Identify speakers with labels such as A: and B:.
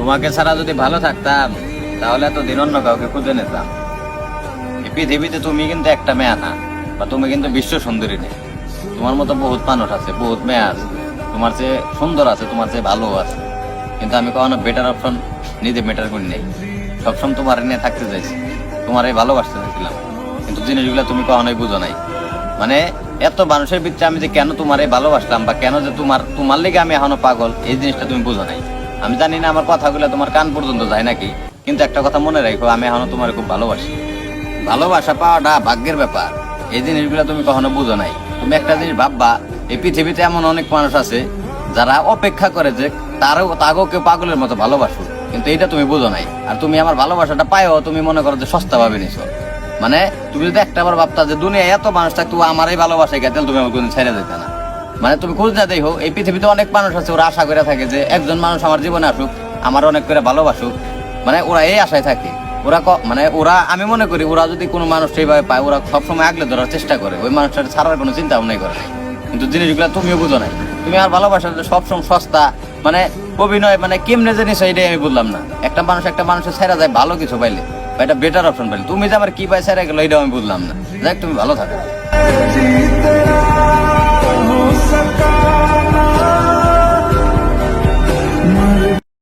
A: তোমাকে ছাড়া যদি ভালো থাকতাম তাহলে এত দিন অন্য কাউকে খুঁজে নিতাম। এই পৃথিবীতে তুমি কিন্তু একটা মেয়ে না, বা তুমি কিন্তু বিশ্ব সুন্দরী নেই। তোমার মতো বহুত মানুষ আছে, বহুত মেয়ে আছে, তোমার চেয়ে সুন্দর আছে, তোমার চেয়ে ভালো আছে, কিন্তু আমি কখনো বেটার অপশন নিজে বেটার করি নাই। সবসময় তোমার নিয়ে থাকতে চাইছি, তোমার এই ভালোবাসতে চাইছিলাম, কিন্তু জিনিসগুলো তুমি কখনোই বুঝো নাই। মানে এত মানুষের ভিতরে আমি যে কেন তোমার এই ভালোবাসলাম, বা কেন যে তোমার লেগে আমি এখনো পাগল, এই জিনিসটা তুমি বুঝো নাই। আমি জানি না আমার কথাগুলো তোমার কান পর্যন্ত যায় নাকি, কিন্তু একটা কথা মনে রাখো, আমি এখনো তোমার খুব ভালোবাসি। ভালোবাসা পাওয়াটা ভাগ্যের ব্যাপার, এই জিনিসগুলো তুমি কখনো বুঝো নাই। তুমি একটা জিনিস ভাববা, এই পৃথিবীতে এমন অনেক মানুষ আছে যারা অপেক্ষা করে যে তাকেও কেউ পাগলের মতো ভালোবাসো, কিন্তু এটা তুমি বুঝো নাই। আর তুমি আমার ভালোবাসাটা পাইও তুমি মনে করো যে সস্তা ভাবে নিছো। মানে তুমি যদি একটা বার ভাবতা যে দুনিয়ায় এত মানুষ থাকতো আমার এই ভালোবাসায় গেতেন, তুমি আমার কোনদিন ছেড়ে যেতে না। মানে তুমি খুঁজ না দেখো, এই পৃথিবীতে অনেক মানুষ আছে, ওরা আশা করে থাকে যে একজন মানুষ আমার জীবনে আসুক, আমার অনেক করে ভালোবাসুক। মানে ওরা এই আশায় থাকে। মানে ওরা, আমি মনে করি ওরা যদি কোনো মানুষ সেইভাবে পায়, ওরা সবসময় আগলে ধরার চেষ্টা করে, ওই মানুষটার ছাড়ার কোনো চিন্তা ভাবনাই করে নাই। কিন্তু জিনিসগুলো তুমিও বুঝো নাই। তুমি আর ভালোবাসাটা সবসময় সস্তা, মানে অভিনয়, মানে কেমনে জিনিস এটাই আমি বললাম না। একটা মানুষের ছেড়া যায় ভালো কিছু পাইলে, বা এটা বেটার অপশন পাইলে। তুমি যে আমার কি পাই ছেড়ে গেলো, এটাও আমি বুঝলাম না। দেখ, তুমি ভালো থাকো।